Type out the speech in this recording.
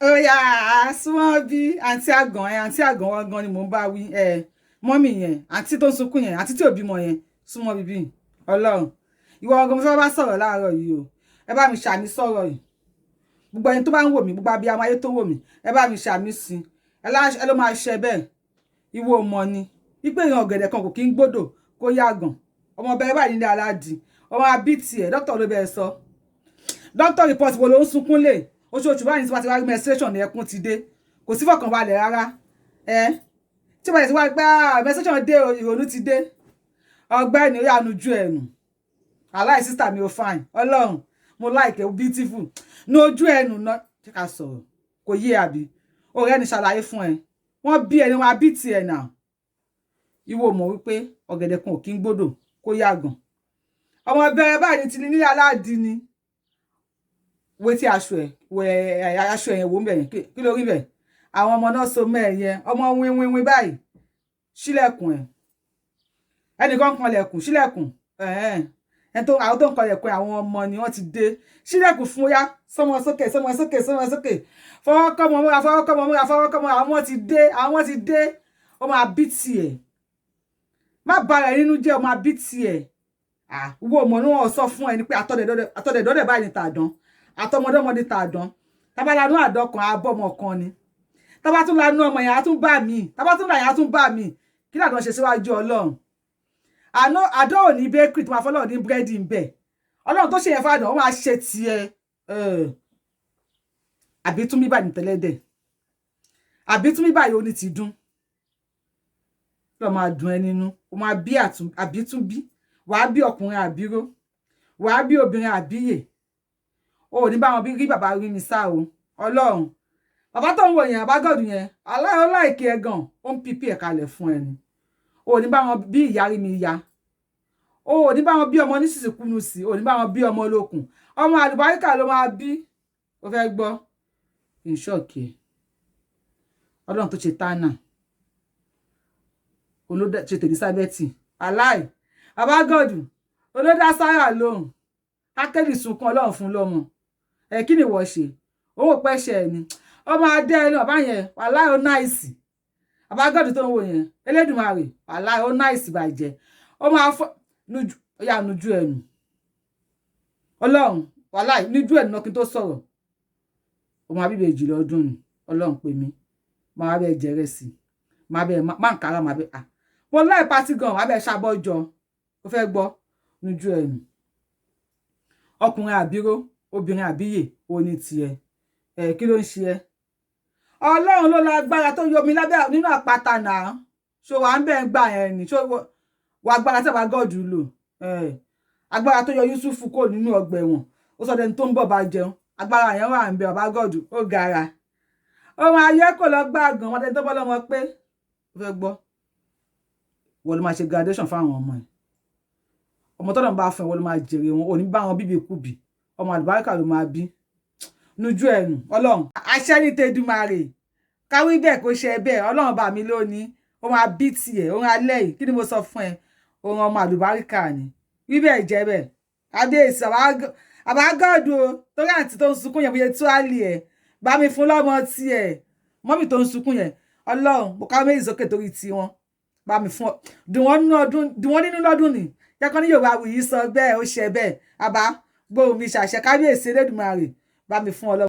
ó yá súnmọ́ bí àǹtí àgàn wọn gan ni mò ń bá wí mọ́mì yẹn àǹtí tó ń sunkún yẹn àǹtí tí ò bímọ yẹn súnmọ́ bíbí ọlọ́run ìwọ ọgọ́ mo fẹ́ bá sọ̀rọ̀ láàárọ̀ yìí o ẹ bá mi ṣàmì sọ̀rọ̀ yìí gbogbo ẹni tó bá ń wò mí gbogbo abiyamọ ayé tó wò mí ẹ bá mi ṣàmì sí ẹ ló máa ṣe bẹ́ẹ̀ ìwọ ọmọ ni wípé ìran ọ̀gẹ̀dẹ̀ kan kò kí ń gbódò kó yàgàn ọmọ bẹ̀rẹ̀ báyìí nílé aládì ọmọ abítì ẹ̀ dókítà ló bẹ̀rẹ̀ sọ dókítà report wo ló ń sunkún lè oṣooṣù báyìí tí wọ́n ti wá menstruation ní ẹkún ti dé kò sí fọkànbalẹ̀ rárá tí wọ́n ti wá gbá menstruation dé ìrònú ti dé ọgbẹ́ni ó yà nujú ẹ̀nù aláì sísítà mi ò fine ọlọ́run mo like ẹ beautiful ní ojú ẹ̀nù náà ṣé ká sọ̀rọ̀ kò yé àbí ọ̀rẹ́ ni ṣàlàyé fún ẹ wọ́n bí ẹni wọn bí tiẹ̀ náà ìwọ mọ̀ wípé ọ̀gẹ̀dẹ̀ kan ò kí ń gbódò kó yàgàn ọmọ bẹ̀rẹ̀ báyìí ti ní nílé aládìí ni wetí aṣọ ẹ̀ wò ń bẹ̀ yẹn kí ló rí bẹ̀ àwọn ọmọ náà so mẹ́ ẹ̀ yẹn ọmọ wíwíwí báyìí ṣílẹ̀kùn ẹ̀ ẹnìkan kanlẹ̀kùn ṣílẹ̀kùn àwọn tó ń kanlẹ̀kùn àwọn ọmọ ni wọ́n ti dé ṣílẹ̀kùn fún yá sọmọ sókè fọwọ́kọ́mọ múra àwọn ti dé ó máa bí tiẹ̀ má bá rẹ̀ nínú jẹ́ ó máa bí tiẹ̀ wo ọmọ ní wọn sọ fún ẹni pé àtọ̀dẹ̀dọ́dẹ̀ báyìí ní tàdán àtọmọdọ́mọdé tàdán tábàlánú àdọ́kan abọ́mọ kan ni tábàtúnlanú ọmọ yẹn á tún bá mi tábàtúnlá yẹn á tún bá mi kí làdán ṣe síwájú ọlọ́run àdó ò ní bakery tó máa fọlọ́run ní búrẹ́dì ń bẹ̀ ọlọ́run tó ṣe yẹn fàdán ó máa ṣe tiẹ̀ àbí tún bí báyìí tẹ́lẹ́dẹ̀ àbí tún bí báyìí ó ní ti dún lọ́ máa dùn ẹ nínú ó máa bí àbí tún bí wàá bí ọkùnrin àbíró wàá bí obìnrin àbíyè o ò ní bá wọn bí rí bàbá rí mi sá o ọlọ́run bàbá tó ń wò yẹn àbágọ́dù yẹn aláìkí ẹ gan ó ń pípí ẹ̀ kalẹ̀ fún ẹni o ò ní bá wọn bí ìyá rí mi ya o ò ní bá wọn bí ọmọ nísinsìnkúnu sí o ò ní bá wọn bí ọmọ olókùn ọmọ àlùbáríkà ló máa bí o fẹ́ gbọ́ ìṣọ́ọ̀kì ọlọ́run tó ṣe tánà olódà ṣe tèlísábẹ́tì àbágọ́dù olódà sáyà lóhùn ákẹ́lì sunkún ọlọ́run fún lọ́mọ kí ni wọ́n ṣe owó pẹ́ṣẹ̀ ni ọmọ adé ẹni ọba yẹn wàláì ó náìsì àbágọ́dù tó ń wò yẹn elédùnmarè wàláì ó náìsì bàjẹ́ ó máa fọ́ yà nujú ẹnu ọlọ́run wàláì nujú ẹnu náà kí n tó sọ̀rọ̀ ọmọ abíbèjì lọ́dún ni ọlọ́run pè mí máa bẹ jẹrẹ sí máa bẹ má ń kára máa bẹ mo láì pátí gan máa bẹ ṣàbọ̀jọ ó fẹ́ gbọ́ nujú ẹnu ọkùnrin àbíró obìnrin àbíyè ó ní tiẹ̀ kí ló ń ṣe ẹ́ ọlọ́run ló lágbára tó yomi lábẹ́ nínú àpáta náà ṣó wà ń bẹ̀ ń gbà yẹn ni ṣó wà agbára tí àbágọ́dù lò agbára tó yọ Yúsúfù kò nínú ọgbà ẹ̀wọ̀n ó sọ dẹni tó ń bọ̀ bá jẹun agbára yẹn wà ń bẹ àbágọ́dù ó gara ọmọ ayé kò lọ gbàgàn wọn dẹni tó bọ́ lọ́mọ pé ó fẹ́ gbọ́ wọ́n ló máa ṣe graduation fáwọn ọmọ ẹ̀ ọmọ tọ́nà bá fún ẹ wọ́n ló máa jèrè wọn ò ní bá wọn bíbí kúbì ọmọ àlùbáríkà ló máa bí nujú ẹnu ọlọ́run àṣẹ ní tẹdùmarè káwí bẹ́ẹ̀ kó ṣe bẹ́ẹ̀ ọlọ́run bá mi lónìí ó máa bí tiẹ̀ òun alẹ́ yìí kí ni mo sọ fún ẹ òun ọmọ àlùbáríkà ni wí bẹ́ẹ̀ jẹ́ bẹ́ẹ̀ adéèsì àbágọ́dù o torí àǹtí tó ń sunkún yẹn bóyá tó á lè ẹ̀ bá mi fún lọ́mọ tiẹ̀ mọ́mì tó ń sunkún yẹn ọlọ́run mo ká méjì sókè torí tiwọn bá mi fún ọ dùn wọ́n nínú lọ́dún ni yẹ́kọ́ ní Yorùbáwùyí sọ bẹ́ẹ̀ ó ṣe bẹ́ẹ̀ àbá gbóhùn mi ṣàṣẹ kábíyèsí Elédùmarè bá mi fún ọ lọ́mọ.